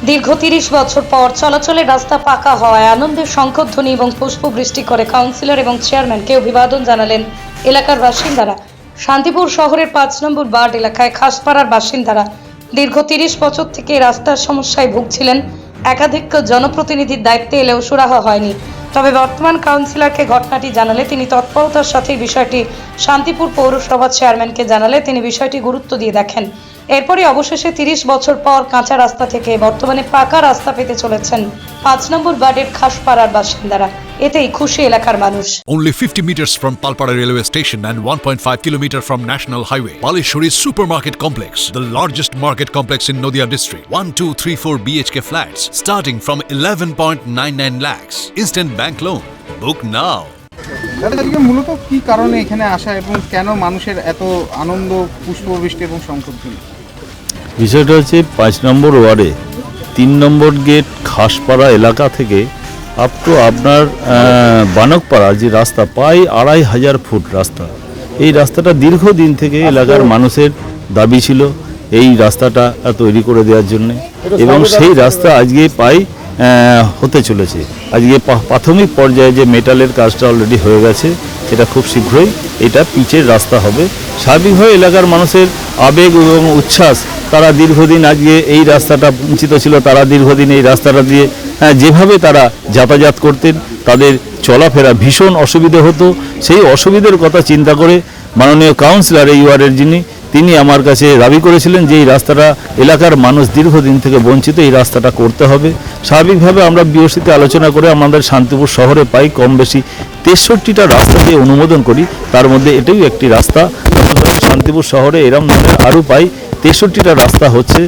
দীর্ঘ ৩০ বছর পর চলাচলের রাস্তা পাকা হওয়ায় আনন্দের শঙ্খধ্বনি এবং পুষ্পবৃষ্টি করে কাউন্সিলর এবং চেয়ারম্যানকে অভিবাদন জানালেন এলাকার বাসিন্দারা। শান্তিপুর শহরের ৫ নম্বর ওয়ার্ড এলাকায় খাসপাড়ার বাসিন্দারা দীর্ঘ ৩০ বছর থেকে রাস্তার সমস্যায় ভুগছিলেন। একাধিক জনপ্রতিনিধির দায়িত্বে এলেও সুরাহা হয়নি। তবে বর্তমান কাউন্সিলরকে ঘটনাটি জানালে তিনি তৎপরতার সাথে বিষয়টি শান্তিপুর পৌরসভার চেয়ারম্যানকে জানালে তিনি বিষয়টি গুরুত্ব দিয়ে দেখেন। এরপরই অবশেষে ৩০ বছর পর কাঁচা রাস্তা থেকে বর্তমানে পাকা রাস্তা পেতে চলেছেন ৫ নম্বর ওয়ার্ডের খাসপাড়ার বাসিন্দারা। এতেই খুশি এলাকার মানুষ। Only 50 meters from Palpara railway station and 1.5 kilometer from National Highway, Palishuri Supermarket Complex, the largest market complex in Nadia district. 1, 2, 3, 4 BHK flats starting from 11.99 lakhs. Instant bank loan. Book now. দাদাকে মূলত কি কারণে এখানে আসা এবং কেন মানুষের এত আনন্দ, পুষ্পবৃষ্টি এবং শঙ্খধ্বনি? বিষয়টা হচ্ছে ৫ নম্বর ওয়ার্ডে ৩ নম্বর গেট খাসপাড়া এলাকা থেকে আপ টু আপনার বানকপাড়া যে রাস্তা প্রায় ২৫০০ ফুট রাস্তা। এই রাস্তাটা দীর্ঘদিন থেকে এলাকার মানুষের দাবি ছিল এই রাস্তাটা তৈরি করে দেওয়ার জন্য, এবং সেই রাস্তা আজকে প্রায় হতে চলেছে। আজকে প্রাথমিক পর্যায়ে যে মেটালের কাজটা অলরেডি হয়ে গেছে, সেটা খুব শীঘ্রই এটা পিচের রাস্তা হবে। স্বাভাবিকভাবে এলাকার মানুষের আবেগ এবং উচ্ছ্বাস, তারা দীর্ঘদিন আজকে এই রাস্তাটা বঞ্চিত ছিল, তারা দীর্ঘদিন এই রাস্তাটা দিয়ে যেভাবে তারা যাতায়াত করতেন তাদের চলাফেরা ভীষণ অসুবিধে হতো। সেই অসুবিধার কথা চিন্তা করে মাননীয় কাউন্সিলর এই ওয়ার্ডের যিনি, তিনি আমার কাছে দাবি করেছিলেন যে এই রাস্তাটা এলাকার মানুষ দীর্ঘদিন থেকে বঞ্চিত, এই রাস্তাটা করতে হবে। স্বাভাবিকভাবে আমরা বিওসিতে আলোচনা করে আমাদের শান্তিপুর শহরে পাই কম বেশি ৬৩টা রাস্তা দিয়ে অনুমোদন করি, তার মধ্যে এটাই একটি রাস্তা। শান্তিপুর শহরে এরম ধরনের আরও পাই ৬৩টা রাস্তা হচ্ছে।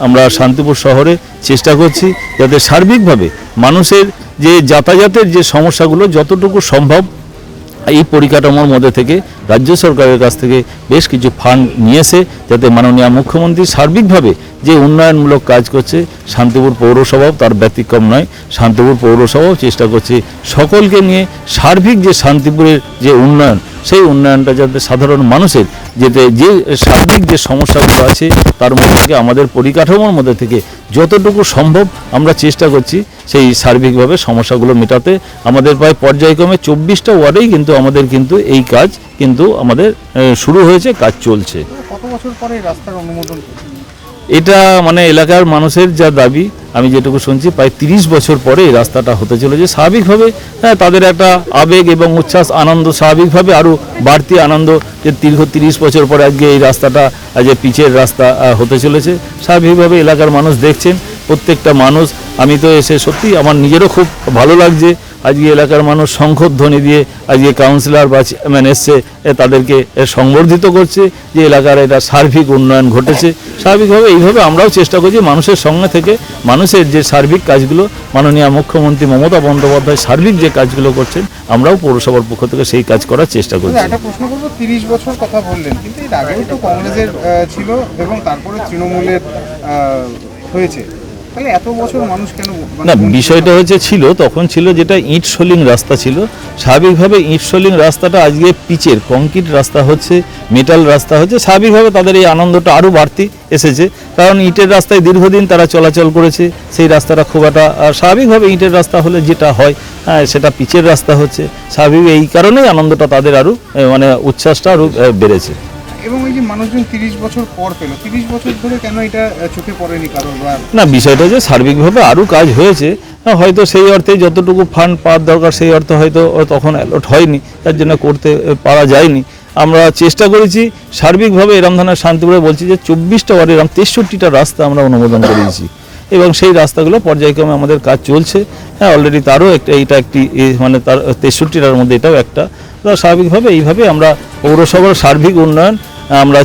আমরা শান্তিপুর শহরে চেষ্টা করছি যাতে সার্বিকভাবে মানুষের যে যাতায়াতের যে সমস্যাগুলো যতটুকু সম্ভব এই পরিকাঠামোর মধ্যে থেকে রাজ্য সরকারের কাছ থেকে বেশ কিছু ফান্ড নিয়ে এসে যাতে মাননীয় মুখ্যমন্ত্রী সার্বিকভাবে যে উন্নয়নমূলক কাজ করছে, শান্তিপুর পৌরসভাও তার ব্যতিক্রম নয়। শান্তিপুর পৌরসভাও চেষ্টা করছে সকলকে নিয়ে সার্বিক যে শান্তিপুরের যে উন্নয়ন, সেই উন্নয়নটা যাতে সাধারণ মানুষের যেতে যে সার্বিক যে সমস্যাগুলো আছে তার মধ্যে থেকে আমাদের পরিকাঠামোর মধ্যে থেকে যতটুকু সম্ভব আমরা চেষ্টা করছি সেই সার্বিকভাবে সমস্যাগুলো মেটাতে। আমাদের প্রায় পর্যায়ক্রমে 24টা ওয়ার্ডেই কিন্তু আমাদের এই কাজ আমাদের শুরু হয়েছে, কাজ চলছে। কত বছর পরে রাস্তার অনুমোদন? এটা মানে এলাকার মানুষের যা দাবি, আমি যেটুকু শুনছি প্রায় 30 বছর পরে এই রাস্তাটা হতে চলেছে। স্বাভাবিকভাবে তাদের একটা আবেগ এবং উচ্ছ্বাস, আনন্দ, স্বাভাবিকভাবে আরও বাড়তি আনন্দ যে দীর্ঘ 30 বছর পরে আজকে এই রাস্তাটা আজ পিচের রাস্তা হতে চলেছে। স্বাভাবিকভাবে এলাকার মানুষ দেখছেন, প্রত্যেকটা মানুষ, আমি তো এসে সত্যি আমার নিজেরও খুব ভালো লাগছে। আজকে এলাকার মানুষ শঙ্খধ্বনি দিয়ে আজকে কাউন্সিলর বা চেয়ারম্যান এসছে, তাদেরকে সংবর্ধিত করছে যে এলাকার এটা সার্বিক উন্নয়ন ঘটেছে। স্বাভাবিকভাবে এইভাবে আমরাও চেষ্টা করছি মানুষের সঙ্গে থেকে মানুষের যে সার্বিক কাজগুলো মাননীয় মুখ্যমন্ত্রী মমতা বন্দ্যোপাধ্যায় সার্বিক যে কাজগুলো করছেন, আমরাও পৌরসভার পক্ষ থেকে সেই কাজ করার চেষ্টা করছি। একটা প্রশ্ন করবো, 30 বছর কথা বললেন, কিন্তু এর আগেও তো কংগ্রেসের ছিল এবং তারপরে তৃণমূলের হয়েছে, তাহলে এত বছর মানুষ কেন? না, বিষয়টা ছিল তখন ছিল যেটা ইট সোলিং রাস্তা ছিল। স্বাভাবিকভাবে ইট সোলিং রাস্তাটা আজকে পিচের কংক্রিট রাস্তা হচ্ছে, মেটাল রাস্তা হচ্ছে। স্বাভাবিকভাবে তাদের এই আনন্দটা আরও বাড়তি এসেছে, কারণ ইটের রাস্তায় দীর্ঘদিন তারা চলাচল করেছে, সেই রাস্তাটা খুব একটা স্বাভাবিকভাবে ইটের রাস্তা হলে যেটা হয় সেটা পিচের রাস্তা হচ্ছে। স্বাভাবিক এই কারণেই আনন্দটা তাদের আরও মানে উচ্ছ্বাসটা আরও বেড়েছে। এবং এই যে মানুষজন 30 বছর পর পেল, 30 বছর ধরে কেন এটা চোখে পড়েনি কারোর? না, বিষয়টা যে সার্বিকভাবে আরও কাজ হয়েছে, হয়তো সেই অর্থে যতটুকু ফান্ড পাওয়ার দরকার সেই অর্থে হয়তো তখন অ্যালট হয়নি, তার জন্য করতে পারা যায়নি। আমরা চেষ্টা করেছি সার্বিকভাবে এরম ধরনের শান্তিপুরে বলছি যে 24টা ওয়ার্ডে এরম 63টা রাস্তা আমরা অনুমোদন করেছি, এবং সেই রাস্তাগুলো পর্যায়ক্রমে আমাদের কাজ চলছে। অলরেডি তারও এইটা একটি মানে তার 63টার মধ্যে এটাও একটা। স্বাভাবিকভাবে এইভাবে আমরা পৌরসভার সার্বিক উন্নয়ন আমরা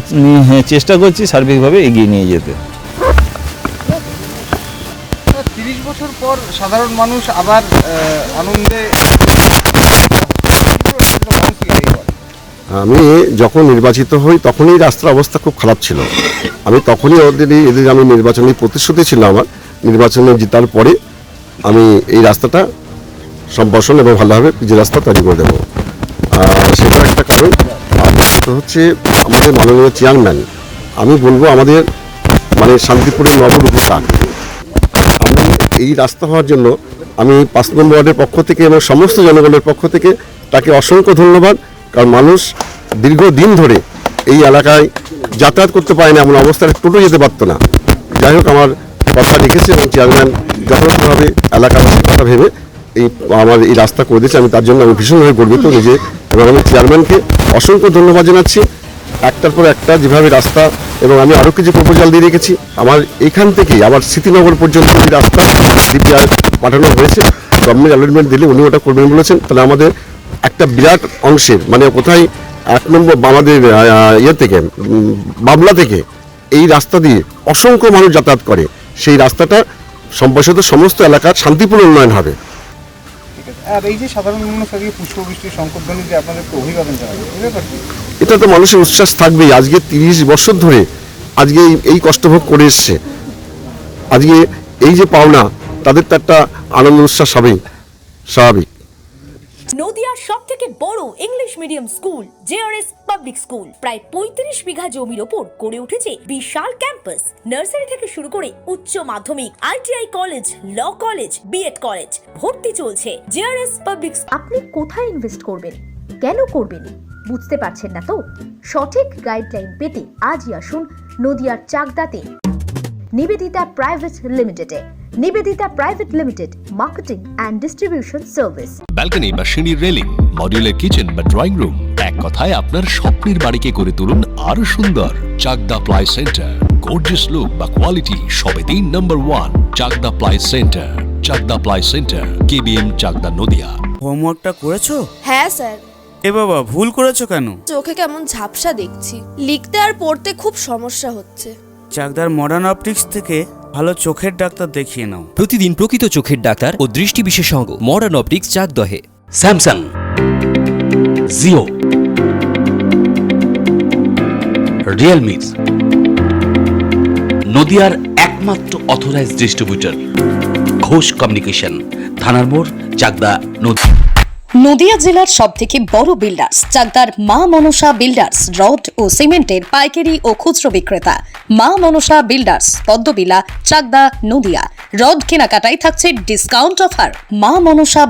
চেষ্টা করছি সার্বিকভাবে এগিয়ে নিয়ে যেতে। 30 বছর পর সাধারণ মানুষ আবার আনন্দে। আমি যখন নির্বাচিত হই তখনই রাস্তার অবস্থা খুব খারাপ ছিল। আমি তখনই এদের আমি নির্বাচনী প্রতিশ্রুতি ছিল আমার, নির্বাচনে জেতার পরে আমি এই রাস্তাটা সম্প্রসারণ এবং ভালোভাবে যে রাস্তা তৈরি করে দেবো। সেটা একটা কারণ। আর হচ্ছে আমাদের মাননীয় চেয়ারম্যান, আমি বলবো আমাদের মানে শান্তিপুরের নবরূপিতা এই রাস্তা হওয়ার জন্য আমি 5 নম্বর ওয়ার্ডের পক্ষ থেকে এবং সমস্ত জনগণের পক্ষ থেকে তাকে অসংখ্য ধন্যবাদ। কারণ মানুষ দীর্ঘদিন ধরে এই এলাকায় যাতায়াত করতে পারে না, এমন অবস্থায় টোটো যেতে পারতো না। যাই হোক, আমার কথা রেখেছে এবং চেয়ারম্যান যথাযথভাবে এলাকাবাসীর কথা ভেবে আমার এই রাস্তা করে দিয়েছে। আমি তার জন্য আমি ভীষণভাবে গর্বিত নিজে, এবং আমি চেয়ারম্যানকে অসংখ্য ধন্যবাদ জানাচ্ছি। একটার পর একটা যেভাবে রাস্তা, এবং আমি আরও কিছু প্রপোজাল দিয়ে রেখেছি। আমার এখান থেকে আবার স্মৃতিনগর পর্যন্ত যে রাস্তা ডিপিআর পাঠানো হয়েছে, গভর্নমেন্ট অ্যালটমেন্ট দিলে উনি ওটা করবেন বলেছেন। তাহলে আমাদের একটা বিরাট অংশের, মানে কোথায় 1 নম্বর আমাদের থেকে বাবলা থেকে এই রাস্তা দিয়ে অসংখ্য মানুষ যাতায়াত করে, সেই রাস্তাটা সম্প্রসারিত সমস্ত এলাকার শান্তিপূর্ণ উন্নয়ন হবে। ঠিক আছে। আর এই যে সাধারণ মানুষ আজকে পুষ্পবৃষ্টির শঙ্করধ্বনি যে আপনাদেরকে অভিবাদন জানাবে, এই ব্যাপার কি? এটা তো মানুষের উচ্ছ্বাস থাকবেই। আজকে 30 বছর ধরে আজকে এই কষ্টভোগ করে এসছে, আজকে এই যে পাওনা, তাদের তো একটা আনন্দ উচ্ছ্বাস হবেই, স্বাভাবিক। নদিয়ার সব থেকে বড় English medium school JRS public school প্রায় 35 বিঘা জমির ওপর গড়ে উঠেছে বিশাল ক্যাম্পাস। নার্সারি থেকে শুরু করে উচ্চ মাধ্যমিক, ITI college, law college, BEd college, ভর্তি চলছে। JRS public. আপনি কোথায় ইনভেস্ট করবেন, কেন করবেন, বুঝতে পারছেন না তো? সঠিক গাইডলাইন পেতে আজই আসুন নদিয়ার চাকদাতে নিবেদিতা প্রাইভেট লিমিটেডে। Nivedita private limited, marketing and distribution service. Balcony বা সিঁড়ির রেলিং, মডিউলার কিচেন বা ড্রয়িং রুম, এক কথায় আপনার স্বপ্নের বাড়িকে করে তুলুন আরো সুন্দর। Chakdah ply centre, gorgeous look বা কোয়ালিটি সবে 3 নম্বর 1 Chakdah ply centre. Chakdah ply centre, KBM, Chakdah, Nadia. হোমওয়ার্কটা করেছো? হ্যাঁ স্যার। এ বাবা, ভুল করেছো কেন? চোখে কেমন ঝাপসা দেখছি, লিখতে আর পড়তে খুব সমস্যা হচ্ছে। চাকদার মডার্ন অপটিক্স থেকে ভালো চোখের ডাক্তার দেখিয়ে নাও। প্রতিদিন প্রকৃত চোখের ডাক্তার ও দৃষ্টি বিশেষজ্ঞ মডার্ন অপটিক্স চাকদহে। স্যামসাং, জিও, রিয়েলমি, নদিয়ার একমাত্র অথরাইজড ডিস্ট্রিবিউটর ঘোষ কমিউনিকেশন, থানার মোড়, চাকদা, নদিয়া। নদিয়া জেলার সবথেকে বড় বিল্ডার্স চাকদার মা মনসা বিল্ডার্স, রড ও সিমেন্টের পাইকারি ও খুচরো বিক্রেতা। মা মনসা বিল্ডার্স, পদ্মবিলা, চাকদা, নদিয়া। রড কেনাকাটায় থাকছে ডিসকাউন্ট অফার। মা মনসা